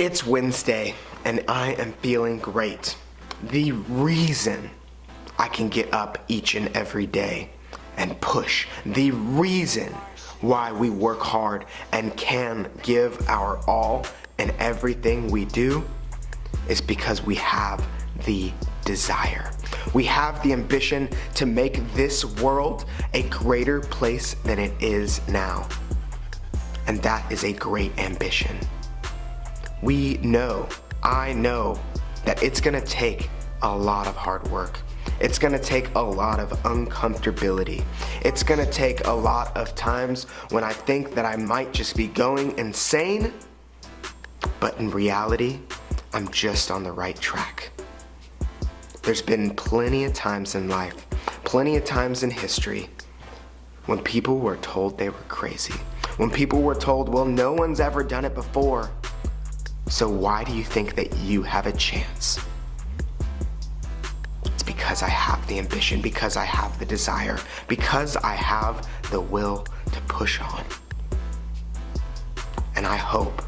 It's Wednesday and I am feeling great. The reason I can get up each and every day and push, the reason why we work hard and can give our all in everything we do is because we have the desire. We have the ambition to make this world a greater place than it is now. And that is a great ambition. We know, I know, that it's gonna take a lot of hard work. It's gonna take a lot of uncomfortability. It's gonna take a lot of times when I think that I might just be going insane, but in reality, I'm just on the right track. There's been plenty of times in life, plenty of times in history, when people were told they were crazy. When people were told, well, no one's ever done it before, so why do you think that you have a chance? It's because I have the ambition, because I have the desire, because I have the will to push on. And I hope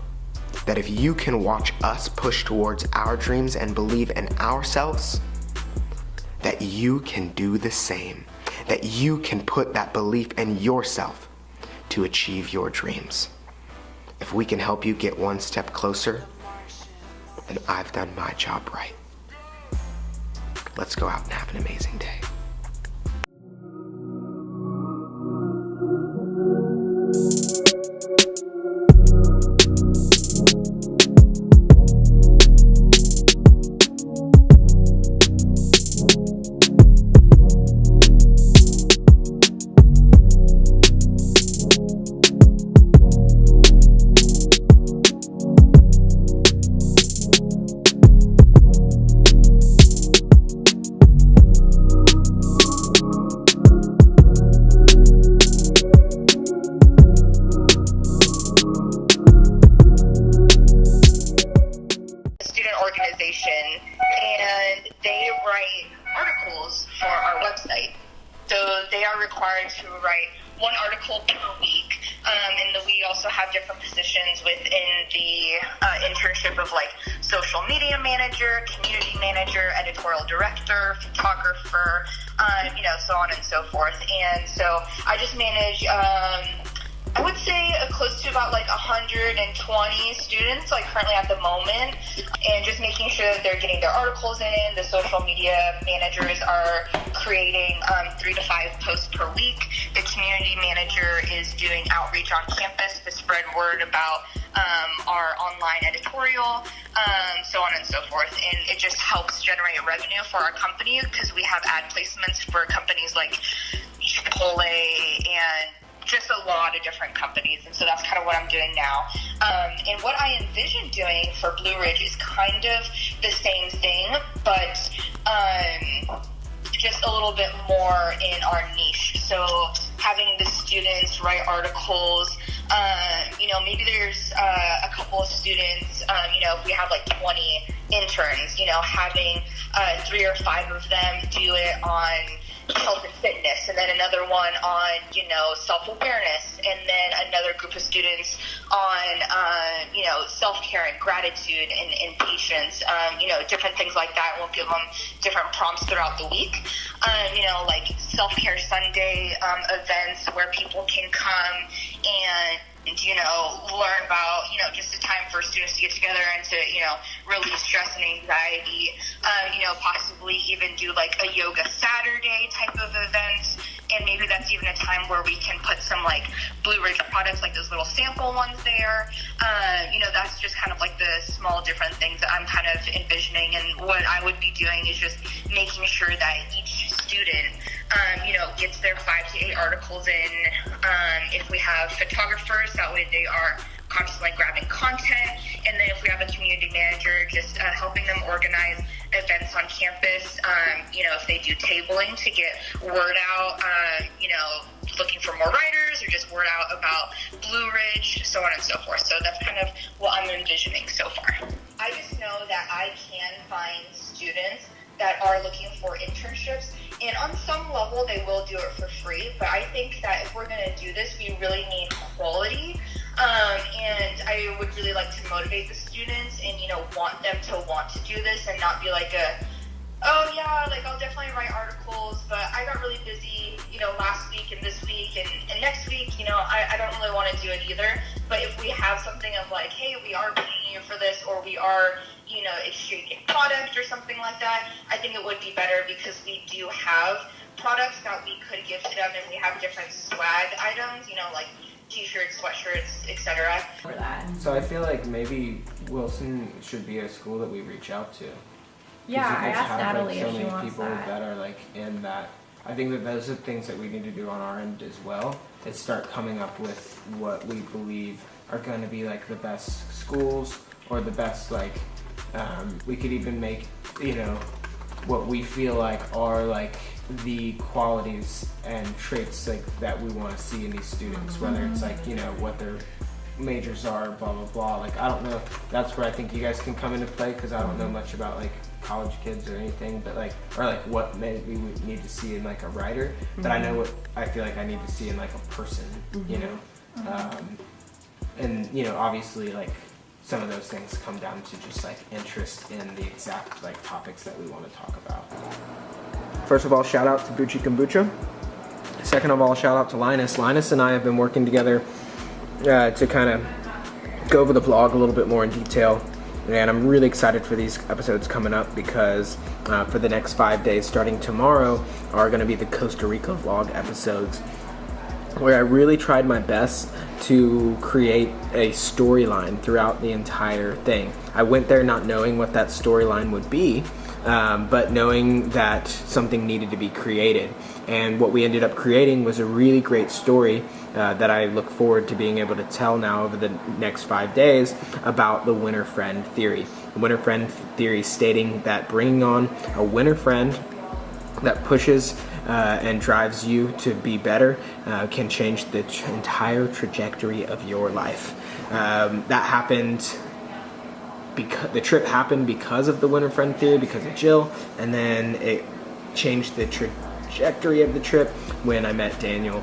that if you can watch us push towards our dreams and believe in ourselves, that you can do the same, that you can put that belief in yourself to achieve your dreams. If we can help you get one step closer, then I've done my job right. Let's go out and have an amazing day. Organization, and they write articles for our website. So they are required to write one article per week, and we also have different positions within the internship of like social media manager, community manager, editorial director, photographer, so on and so forth. And so I just manage I would say close to about like 120 students, like currently at the moment, and just making sure that they're getting their articles in. The social media managers are creating 3 to 5 posts per week. The community manager is doing outreach on campus to spread word about our online editorial, so on and so forth. And it just helps generate revenue for our company because we have ad placements for companies like Chipotle and just a lot of different companies, and so that's kind of what I'm doing now. And what I envision doing for Blue Ridge is kind of the same thing, but just a little bit more in our niche. So having the students write articles, maybe there's a couple of students, if we have like 20 interns, having 3 or 5 of them do it on health and fitness, and then another one on self-awareness, and then another group of students on self-care and gratitude and patience, different things like that. We'll give them different prompts throughout the week, like self-care Sunday events where people can come and learn about, just a time for students to get together and to, release stress and anxiety, possibly even do like a yoga Saturday type of event. And maybe that's even a time where we can put some like Blue Ridge products, like those little sample ones there. That's just kind of like the small different things that I'm kind of envisioning. And what I would be doing is just making sure that each student, gets their 5 to 8 articles in. If we have photographers, that way they are constantly grabbing content. And then if we have a community manager, just helping them organize events on campus, if they do tabling to get word out, looking for more writers or just word out about Blue Ridge, so on and so forth. So that's kind of what I'm envisioning so far. I just know that I can find students that are looking for internships, and on some level they will do it for free, but I think that if we're going to do this, we really need quality. And I would really like to motivate the students and, want them to want to do this and not be like oh yeah, like I'll definitely write articles, but I got really busy, last week and this week and next week, I don't really want to do it either. But if we have something of like, hey, we are paying you for this, or we are, exchanging product or something like that, I think it would be better because we do have products that we could give to them, and we have different swag items, like t-shirts, sweatshirts, etc. For that. So I feel like maybe Wilson should be a school that we reach out to. Yeah, I asked Natalie so if she many wants people that. that are like in that. I think that those are things that we need to do on our end as well. Is start coming up with what we believe are going to be like the best schools or the best we could even make what we feel like are like the qualities and traits like that we want to see in these students, whether it's like what their majors are, blah blah blah. Like I don't know, that's where I think you guys can come into play, because I don't know much about like college kids or anything, but what maybe we need to see in like a writer, but I know what I feel like I need to see in like a person, and obviously like some of those things come down to just like interest in the exact like topics that we want to talk about. First of all, shout out to Bucci Kombucha. Second of all, shout out to Linus. Linus and I have been working together to kind of go over the vlog a little bit more in detail, and I'm really excited for these episodes coming up because for the next 5 days starting tomorrow are going to be the Costa Rica vlog episodes, where I really tried my best to create a storyline throughout the entire thing. I went there not knowing what that storyline would be, but knowing that something needed to be created. And what we ended up creating was a really great story that I look forward to being able to tell now over the next 5 days about the winter friend theory. The winter friend theory stating that bringing on a winter friend that pushes and drives you to be better can change the entire trajectory of your life. That happened because the trip happened because of the winter friend theory, because of Jill, and then it changed the trajectory of the trip when I met Daniel.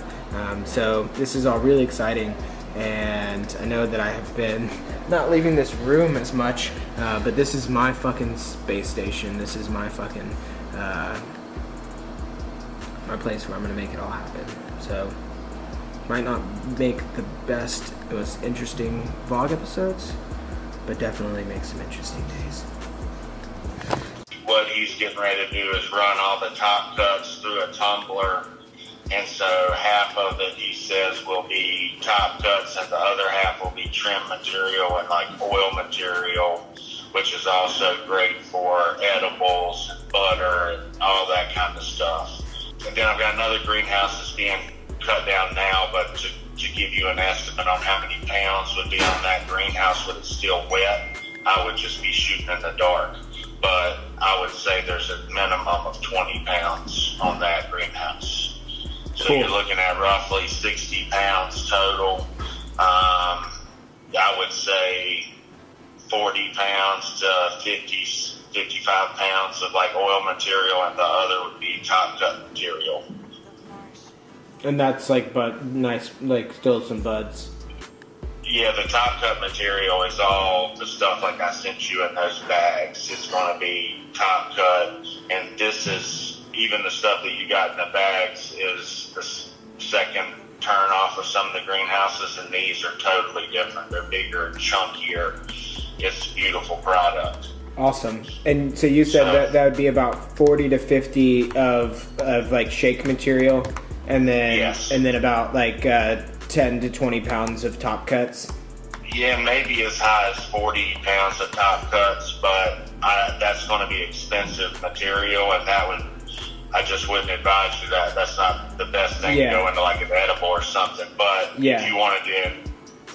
So this is all really exciting, and I know that I have been not leaving this room as much, but this is my fucking space station. This is my fucking my place where I'm gonna make it all happen. So might not make the best, most interesting vlog episodes, but definitely make some interesting days. What he's getting ready to do is run all the top cuts through a tumbler, and so half of it, he says, will be top cuts and the other half will be trim material and like oil material, which is also great for edibles and butter and all that kind of stuff. And then I've got another greenhouse that's being cut down now, but to give you an estimate on how many pounds would be on that greenhouse when it's still wet, I would just be shooting in the dark. But I would say there's a minimum of 20 pounds on that greenhouse. So Cool. You're looking at roughly 60 pounds total. I would say 40 pounds to 55 pounds of like oil material, and the other would be top cut material. And that's like, but nice, like still some buds. Yeah, the top cut material is all the stuff like I sent you in those bags. It's going to be top cut, and this is even the stuff that you got in the bags is the second turn off of some of the greenhouses, and these are totally different. They're bigger and chunkier. It's a beautiful product. Awesome. And so you said that would be about 40 to 50 of like shake material, and then Yes. and then about like 10 to 20 pounds of top cuts. Yeah, maybe as high as 40 pounds of top cuts, but that's going to be expensive material, and I just wouldn't advise you that. That's not the best thing to go into like an edible or something. But if you wanted to,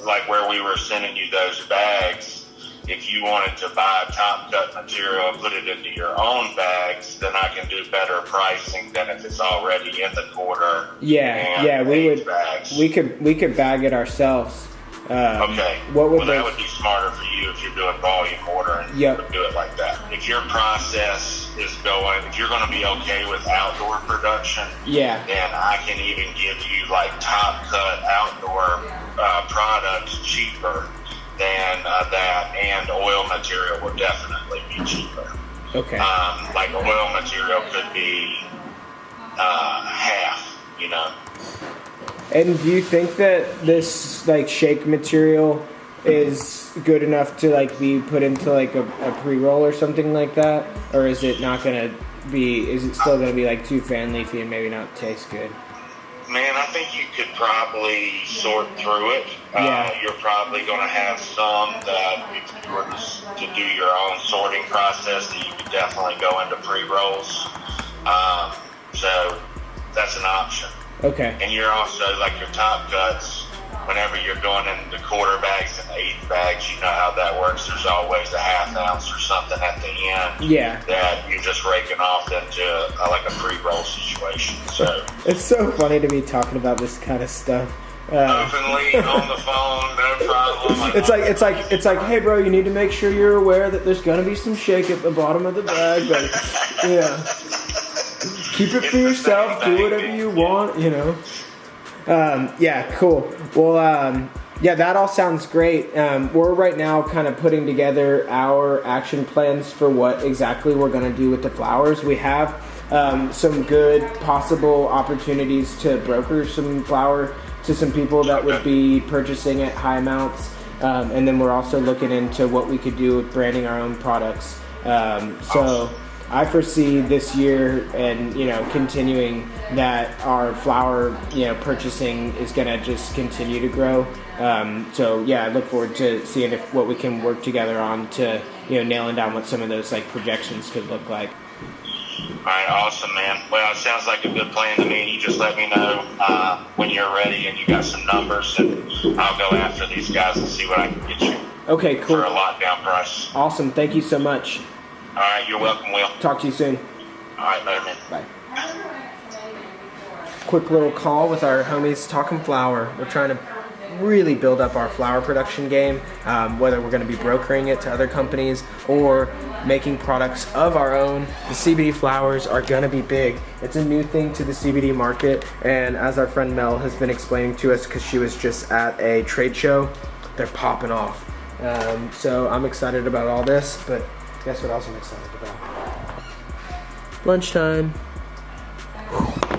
like where we were sending you those bags, if you wanted to buy top cut material and put it into your own bags, then I can do better pricing than if it's already in the quarter. We could bag it ourselves. Okay. That would be smarter for you if you're doing volume ordering. Yep. Do it like that. If your process is going, if you're going to be okay with outdoor production, Yeah. then I can even give you like top cut outdoor products cheaper than that, and oil material will definitely be cheaper. Okay. Like oil material could be half, you know. And do you think that this like shake material is good enough to like be put into like a pre-roll or something like that, or is it not gonna be? Is it still gonna be like too fan leafy and maybe not taste good? Man, I think you could probably sort through it. Yeah. You're probably going to have some that if you were to do your own sorting process, that you could definitely go into pre-rolls. So that's an option. Okay. And you're also, like your top cuts, whenever you're going into quarter bags and eighth bags, you know how that works. There's always a half ounce or something at the end. Yeah. That you're just raking off into like a pre-roll situation. So It's so funny to be talking about this kind of stuff. openly on the phone, no problem. It's like, hey bro, you need to make sure you're aware that there's gonna be some shake at the bottom of the bag, but yeah, keep it for yourself. Do whatever you want, you know. Yeah, cool. Well, yeah, that all sounds great. We're right now kind of putting together our action plans for what exactly we're going to do with the flowers. We have some good possible opportunities to broker some flower to some people that would be purchasing at high amounts. And then we're also looking into what we could do with branding our own products. So I foresee this year and, you know, continuing that our flower, you know, purchasing is going to just continue to grow. So yeah, I look forward to seeing what we can work together on to, you know, nailing down what some of those like projections could look like. All right, awesome, man. Well, it sounds like a good plan to me. You just let me know when you're ready and you got some numbers, and I'll go after these guys and see what I can get you. Okay, cool. For a lockdown price. Awesome. Thank you so much. All right, you're welcome, Will. Talk to you soon. All right, later, man. Bye. Quick little call with our homies Talkin' Flower. We're trying to really build up our flower production game, whether we're going to be brokering it to other companies or making products of our own. The CBD flowers are going to be big. It's a new thing to the CBD market, and as our friend Mel has been explaining to us because she was just at a trade show, they're popping off. So I'm excited about all this, but guess what else I'm excited about? Lunchtime.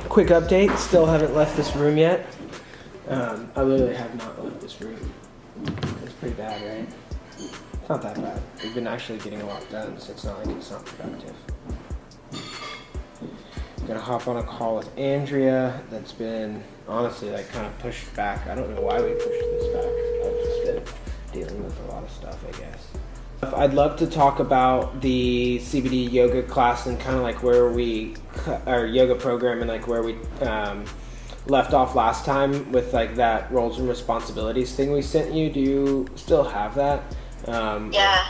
Quick update, still haven't left this room yet. I literally have not left this room. It's pretty bad, right? It's not that bad. We've been actually getting a lot done, so it's not like it's not productive. I'm gonna hop on a call with Andrea that's been honestly like kind of pushed back. I don't know why we pushed this back. I've just been dealing with a lot of stuff, I guess. I'd love to talk about the CBD yoga class and kind of like where our yoga program and like where we left off last time with like that roles and responsibilities thing we sent you. Do you still have that? Yeah.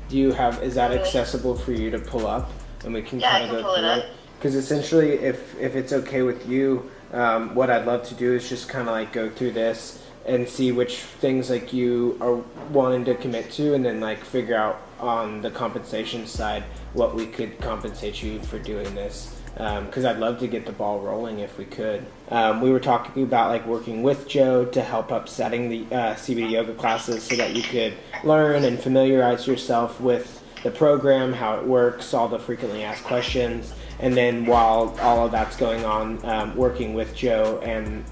Do you have, is that accessible for you to pull up and we can kind of go through it? Because essentially if it's okay with you, what I'd love to do is just kind of like go through this and see which things like you are wanting to commit to, and then like figure out on the compensation side what we could compensate you for doing this. Because I'd love to get the ball rolling if we could. We were talking about like working with Joe to help up setting the CBD yoga classes so that you could learn and familiarize yourself with the program, how it works, all the frequently asked questions, and then while all of that's going on, working with Joe and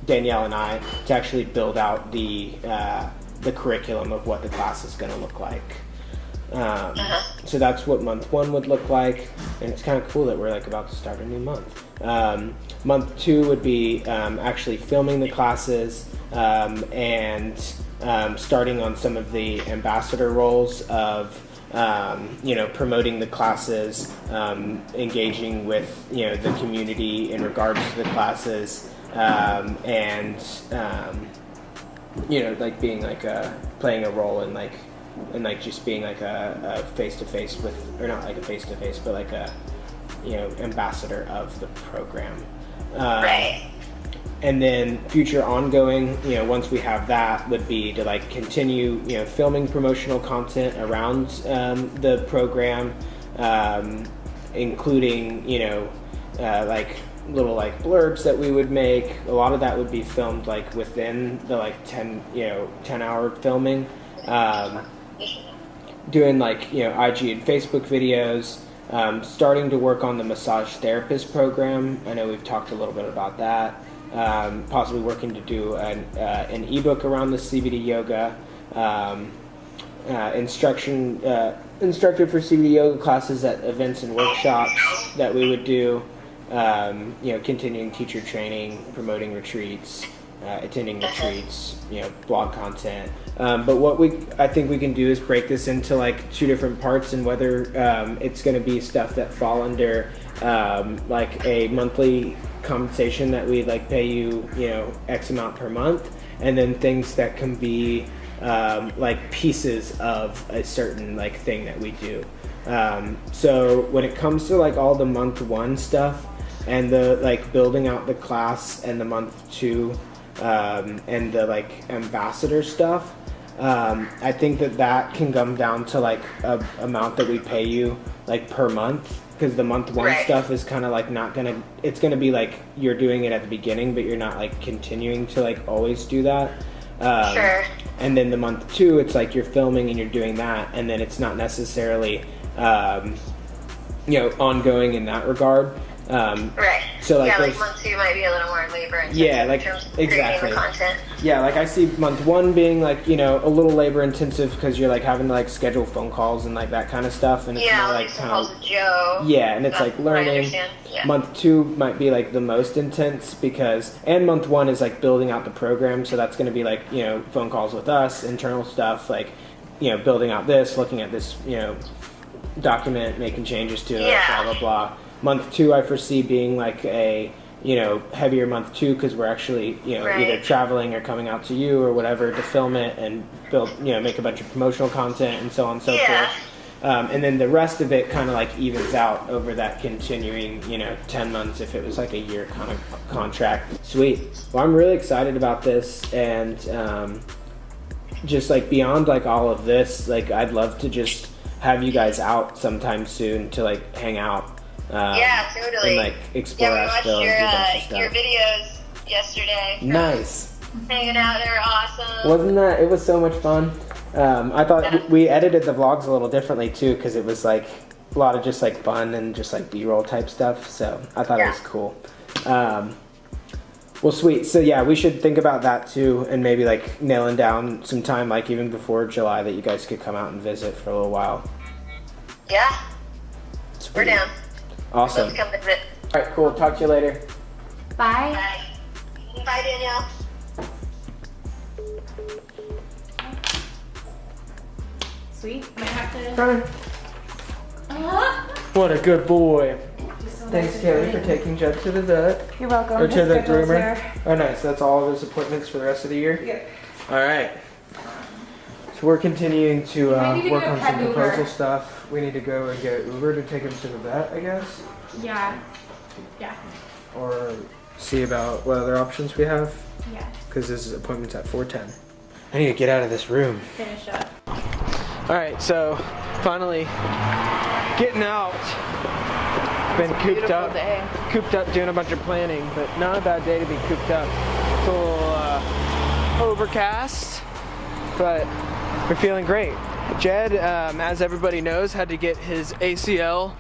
Danielle and I to actually build out the curriculum of what the class is going to look like. So that's what month 1 would look like, and it's kind of cool that we're like about to start a new month. Month 2 would be actually filming the classes and starting on some of the ambassador roles of promoting the classes, engaging with the community in regards to the classes, and like being like playing a role in like just being like a face-to-face with, or not like a face-to-face, but like a ambassador of the program. Right. And then future ongoing, once we have that, would be to like continue, filming promotional content around the program, including, you know, like little like blurbs that we would make. A lot of that would be filmed like within the like 10-hour filming. Doing like, you know, IG and Facebook videos. Starting to work on the massage therapist program. I know we've talked a little bit about that. Possibly working to do an ebook around the CBD yoga. Instructor for CBD yoga classes at events and workshops that we would do. You know, continuing teacher training, promoting retreats, attending retreats, you know, blog content. But what I think we can do is break this into like 2 different parts, and whether it's going to be stuff that fall under like a monthly compensation that we like pay you, you know, X amount per month, and then things that can be like pieces of a certain like thing that we do. So when it comes to like all the month 1 stuff and the like building out the class and the month 2 and the like ambassador stuff, I think that can come down to like a amount that we pay you like per month, because the month 1 stuff is kind of like it's gonna be like you're doing it at the beginning, but you're not like continuing to like always do that. Sure. And then the month 2, it's like you're filming and you're doing that, and then it's not necessarily you know, ongoing in that regard. Right. So like, yeah, like month 2 might be a little more labor intensive. Yeah, like in terms of exactly. creating the content. Yeah, like I see month 1 being like, you know, a little labor intensive because you're like having to like schedule phone calls and like that kind of stuff, and it's more like phone calls with Joe. Yeah, and it's like learning. I understand. Yeah. Month 2 might be like the most intense and month 1 is like building out the program, so that's going to be like, you know, phone calls with us, internal stuff, like, you know, building out this, looking at this, you know, document, making changes to it, blah blah blah. Month 2 I foresee being like a, you know, heavier month 2 because we're actually, you know, either traveling or coming out to you or whatever to film it and build, you know, make a bunch of promotional content and so on and so forth. And then the rest of it kind of like evens out over that continuing, you know, 10 months if it was like a year kind of contract. Sweet. Well, I'm really excited about this, and just like beyond like all of this, like I'd love to just have you guys out sometime soon to like hang out. Yeah, totally. And like explore Asheville. Yeah, we watched your videos yesterday. Nice. Hanging out, they were awesome. Wasn't that? It was so much fun. I thought we edited the vlogs a little differently too, because it was like a lot of just like fun and just like B-roll type stuff. So I thought it was cool. Well, sweet. So yeah, we should think about that too, and maybe like nailing down some time, like even before July, that you guys could come out and visit for a little while. Yeah. Sweet. We're down. Awesome. Let's come visit. All right, cool. Talk to you later. Bye. Bye. Bye, Danielle. Sweet. Might have to. What a good boy. Thanks, Kelly, for taking Jed to the vet. You're welcome. Or to the groomer. Here. Oh, nice. That's all of his appointments for the rest of the year? Yep. All right. So we're continuing to work on some Uber. proposal stuff. We need to go and get an Uber to take him to the vet, I guess. Yeah. Yeah. Or see about what other options we have. Yes. Because his appointment's at 4:10. I need to get out of this room. Finish up. All right, so finally getting out. Been cooped up. Day. Cooped up doing a bunch of planning, but not a bad day to be cooped up. It's a little overcast, but we're feeling great. Jed, as everybody knows, had to get his ACL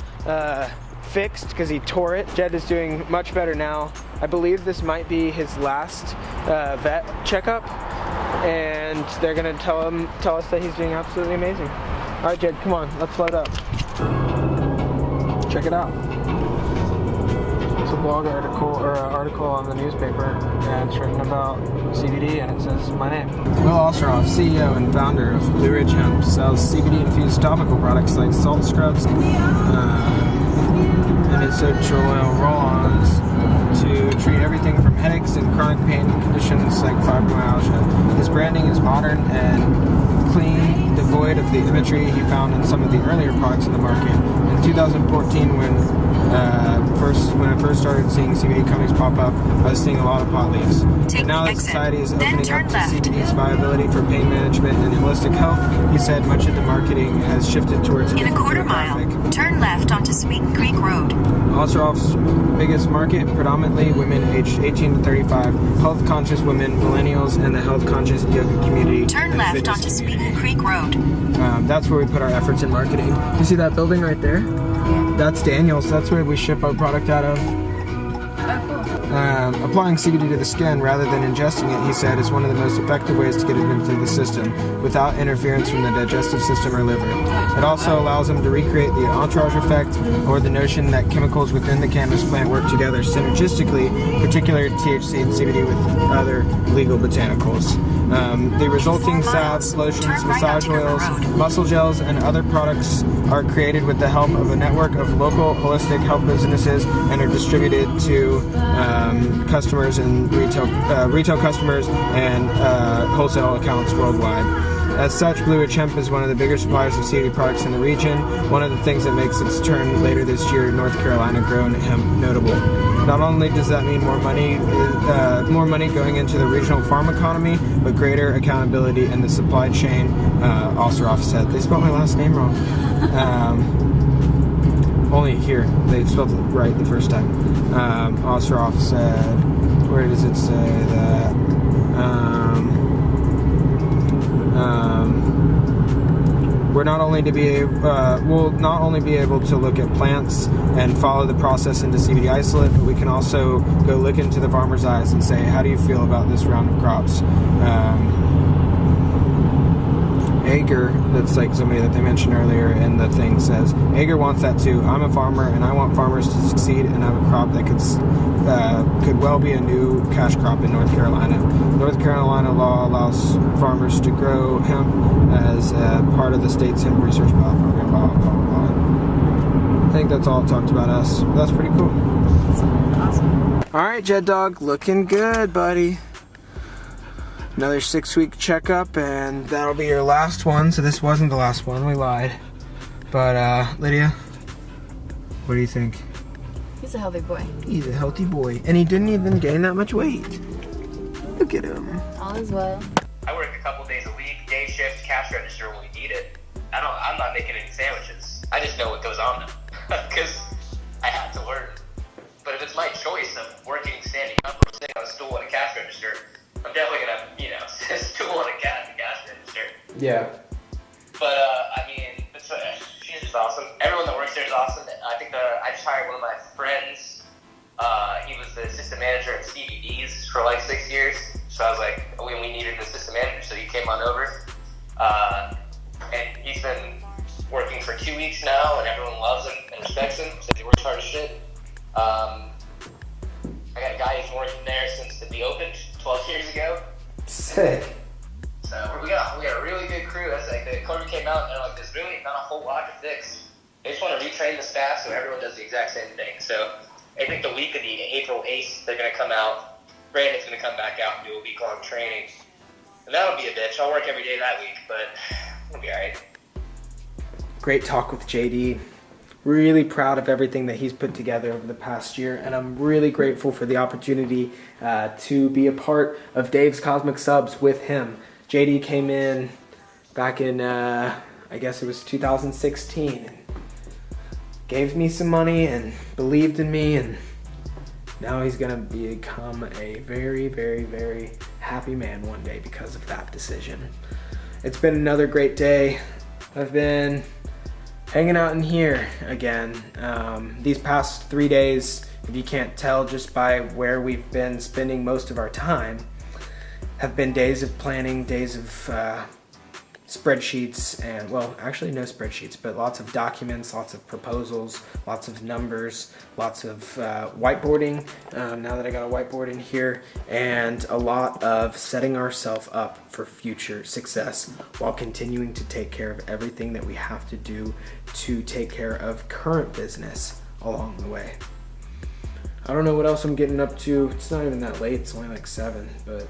fixed because he tore it. Jed is doing much better now. I believe this might be his last vet checkup, and they're gonna tell us that he's doing absolutely amazing. All right, Jed, come on, let's load up. Check it out. It's a blog article or an article on the newspaper, and it's written about CBD, and it says my name. Will Oseroff, CEO and founder of Blue Ridge Hemp, sells CBD infused topical products like salt scrubs and essential oil roll-ons to treat everything from headaches and chronic pain conditions like fibromyalgia. His branding is modern and clean devoid of the imagery he found in some of the earlier products in the market. In 2014, when I first started seeing CBD companies pop up, I was seeing a lot of pot leaves. But now that society is opening up to CBD's viability for pain management and holistic health, he said much of the marketing has shifted towards In a quarter mile, turn left onto Smeaton Creek Road. Oseroff's biggest market, predominantly women aged 18 to 35, health-conscious women, millennials, and the health-conscious yoga community. Turn left onto Smeaton Creek Road. That's where we put our efforts in marketing. You see that building right there? Yeah. That's Daniel's. That's where we ship our product out of. Applying CBD to the skin rather than ingesting it, he said, is one of the most effective ways to get it into the system without interference from the digestive system or liver. It also allows them to recreate the entourage effect, or the notion that chemicals within the cannabis plant work together synergistically, particularly THC and CBD with other legal botanicals. The resulting salves, lotions, massage oils, muscle gels, and other products are created with the help of a network of local holistic health businesses and are distributed to customers and retail customers and wholesale accounts worldwide. As such, Blue Ridge Hemp is one of the bigger suppliers of CBD products in the region. One of the things that makes its turn later this year, North Carolina grown hemp, notable. Not only does that mean more money going into the regional farm economy, but greater accountability in the supply chain, Oseroff said. They spelled my last name wrong. Only here, they spelled it right the first time. Oseroff said, where does it say that? We'll not only be able to look at plants and follow the process into CBD isolate, but we can also go look into the farmer's eyes and say, how do you feel about this round of crops? Ager, that's like somebody that they mentioned earlier in the thing, says, Ager wants that too. I'm a farmer and I want farmers to succeed and have a crop that could well be a new cash crop in North Carolina. North Carolina law allows farmers to grow hemp as part of the state's hemp research pilot program, blah, blah, blah, blah. I think that's all it talked about us. That's pretty cool. Awesome. Alright, Jed Dog, looking good, buddy. Another 6-week checkup, and that'll be your last one. So this wasn't the last one, we lied. But Lydia, what do you think? He's a healthy boy. He's a healthy boy, and he didn't even gain that much weight. Look at him. All is well. I work a couple days a week, day shift, cash register when we need it. I'm not making any sandwiches. I just know what goes on them because I have to work. But if it's my choice of working, standing up, or sitting on a stool at a cash register, I'm definitely gonna, sit a stool on a cash register. Yeah. But she's just awesome. Everyone that works there is awesome. I think I just hired one of my friends. He was the assistant manager at CBDs for like 6 years. So I was like, we needed an assistant manager, so he came on over. And he's been working for 2 weeks now, and everyone loves him and respects him. Says he works hard as shit. I got a guy who's working there since we opened 12 years ago. Sick. So we got a really good crew. That's like the COVID came out and they're like, there's really not a whole lot to fix. They just want to retrain the staff so everyone does the exact same thing. So I think the week of the April 8th, they're going to come out. Brandon's going to come back out and do a week-long training. And that'll be a bitch. I'll work every day that week, but it'll be all right. Great talk with JD. Really proud of everything that he's put together over the past year, and I'm really grateful for the opportunity to be a part of Dave's Cosmic Subs with him. JD came in back in, I guess it was 2016, and gave me some money and believed in me, and now he's going to become a very, very, very happy man one day because of that decision. It's been another great day. I've been hanging out in here again. These past 3 days, if you can't tell just by where we've been spending most of our time, have been days of planning, days of spreadsheets, and well, actually no spreadsheets, but lots of documents, lots of proposals, lots of numbers, lots of whiteboarding, now that I got a whiteboard in here, and a lot of setting ourselves up for future success while continuing to take care of everything that we have to do to take care of current business along the way. I don't know what else I'm getting up to. It's not even that late, it's only like 7, but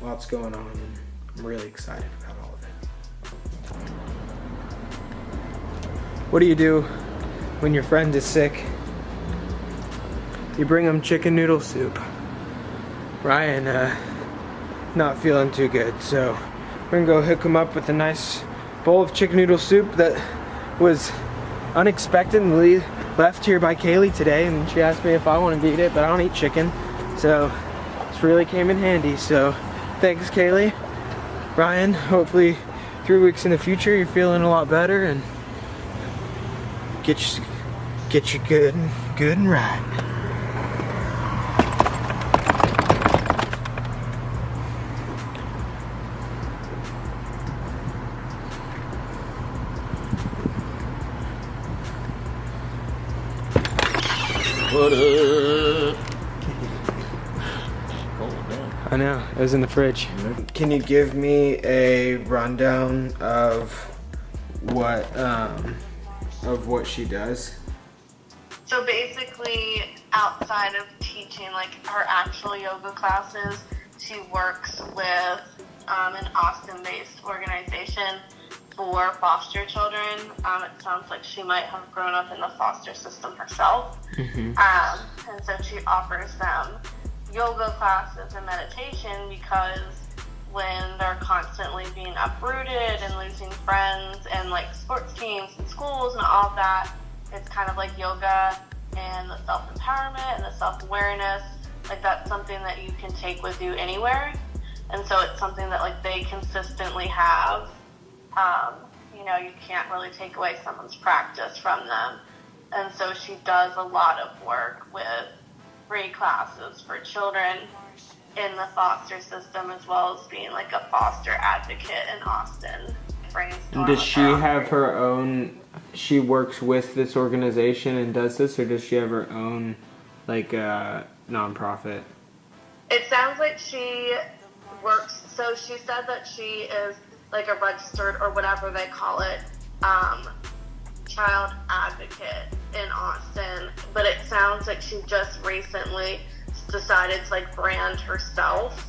lots going on, and I'm really excited about all of it. What do you do when your friend is sick? You bring him chicken noodle soup. Ryan, not feeling too good, so we're gonna go hook him up with a nice bowl of chicken noodle soup that was unexpectedly left here by Kaylee today, and she asked me if I wanted to eat it, but I don't eat chicken, so this really came in handy. So thanks, Kaylee. Ryan, hopefully 3 weeks in the future you're feeling a lot better and get you good and right. What up? I know, it was in the fridge. Can you give me a rundown of what she does? So basically, outside of teaching like her actual yoga classes, she works with an Austin-based organization for foster children. It sounds like she might have grown up in the foster system herself. And so she offers them yoga classes and meditation because when they're constantly being uprooted and losing friends and like sports teams and schools and all of that, it's kind of like yoga and the self-empowerment and the self-awareness. Like that's something that you can take with you anywhere. And so it's something that like they consistently have. You know, you can't really take away someone's practice from them. And so she does a lot of work with free classes for children in the foster system, as well as being like a foster advocate in Austin. Does she have her own, she works with this organization and does this, or does she have her own like nonprofit? It sounds like she works, so she said that she is like a registered, or whatever they call it, child advocate in Austin, but it sounds like she just recently decided to like brand herself.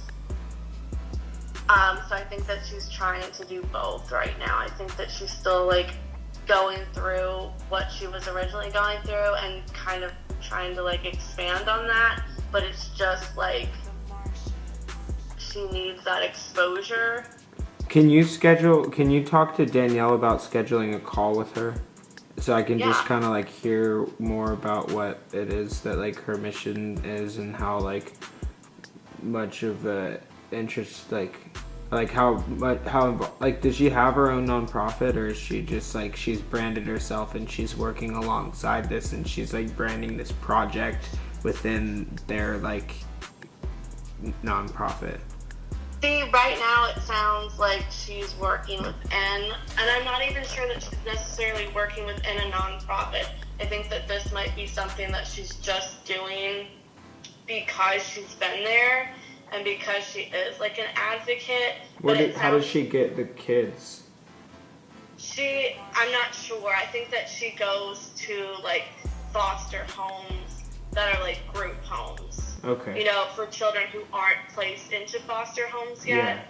So I think that she's trying to do both right now. I think that she's still like going through what she was originally going through and kind of trying to like expand on that, but it's just like she needs that exposure. Can you talk to Danielle about scheduling a call with her? So I can just kind of like hear more about what it is that like her mission is and how like much of a interest like how like does she have her own nonprofit, or is she just like she's branded herself and she's working alongside this and she's like branding this project within their like nonprofit? See, right now it sounds like she's working within, and I'm not even sure that she's necessarily working within a nonprofit. I think that this might be something that she's just doing because she's been there and because she is like an advocate. How does she get the kids? I'm not sure. I think that she goes to like foster homes that are like group homes. Okay. You know, for children who aren't placed into foster homes yet.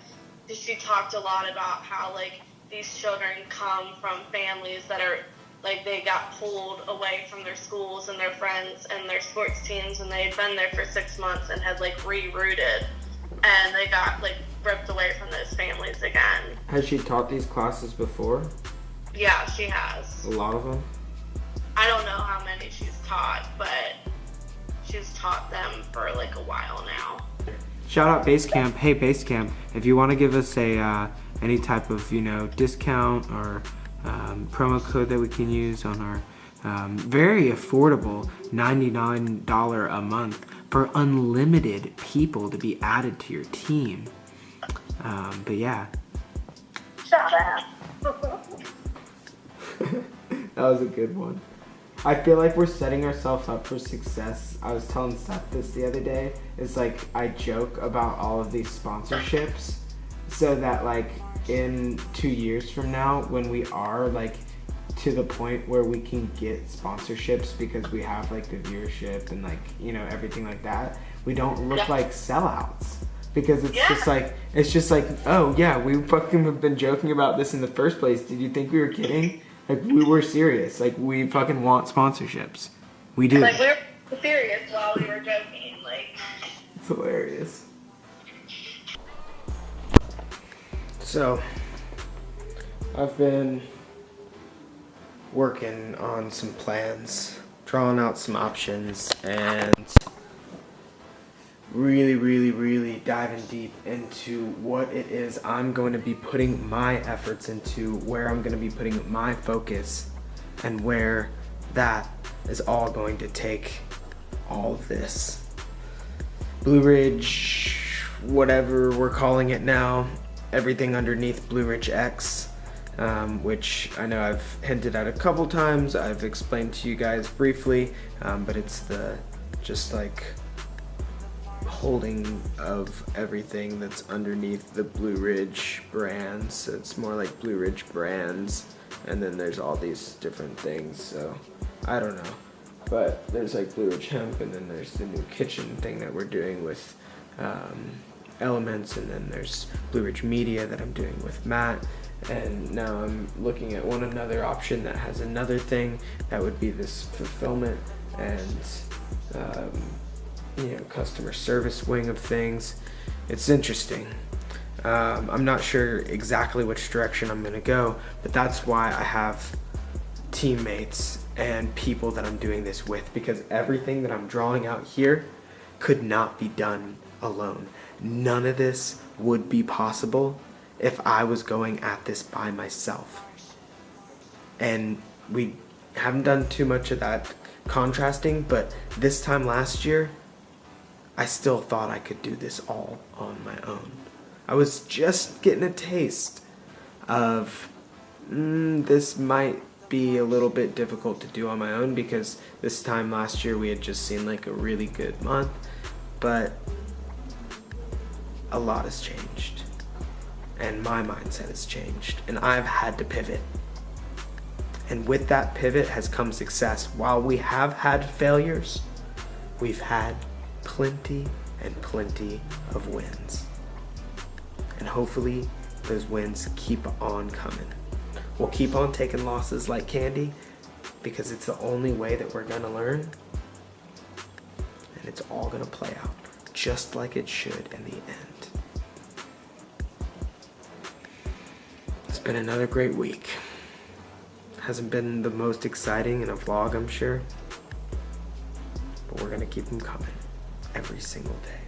Yeah. She talked a lot about how like these children come from families that are like they got pulled away from their schools and their friends and their sports teams, and they had been there for 6 months and had like rerouted, and they got like ripped away from those families again. Has she taught these classes before? Yeah, she has. A lot of them? I don't know how many she's taught, but she's taught them for like a while now. Shout out Basecamp. Hey Basecamp, if you want to give us a any type of discount or promo code that we can use on our very affordable $99 a month for unlimited people to be added to your team. But yeah. Shout out. That was a good one. I feel like we're setting ourselves up for success. I was telling Seth this the other day. It's like I joke about all of these sponsorships so that like in 2 years from now, when we are like to the point where we can get sponsorships because we have like the viewership and like everything like that, we don't look like sellouts. Because it's just like oh yeah, we fucking have been joking about this in the first place. Did you think we were kidding? Like, we were serious. Like, we fucking want sponsorships. We do. Like, we were serious while we were joking. Like, It's hilarious. So, I've been working on some plans, drawing out some options, and really diving deep into what it is I'm going to be putting my efforts into, where I'm going to be putting my focus, and where that is all going to take all of this. Blue Ridge, whatever we're calling it now, everything underneath Blue Ridge X, which I know I've hinted at a couple times, I've explained to you guys briefly, but it's the just like holding of everything that's underneath the Blue Ridge brands. So it's more like Blue Ridge brands, and then there's all these different things, so I don't know. But there's like Blue Ridge Hemp, and then there's the new kitchen thing that we're doing with Elements, and then there's Blue Ridge Media that I'm doing with Matt, and now I'm looking at another option that has another thing that would be this fulfillment and customer service wing of things. It's interesting. I'm not sure exactly which direction I'm gonna go, but that's why I have teammates and people that I'm doing this with, because everything that I'm drawing out here could not be done alone. None of this would be possible if I was going at this by myself. And we haven't done too much of that contrasting, but this time last year, I still thought I could do this all on my own. I was just getting a taste of this might be a little bit difficult to do on my own, because this time last year we had just seen like a really good month, but a lot has changed and my mindset has changed, and I've had to pivot. And with that pivot has come success. While we have had failures, we've had plenty and plenty of wins. And hopefully those wins keep on coming. We'll keep on taking losses like candy, because it's the only way that we're gonna learn. And it's all gonna play out just like it should in the end. It's been another great week. Hasn't been the most exciting in a vlog, I'm sure, but we're gonna keep them coming every single day.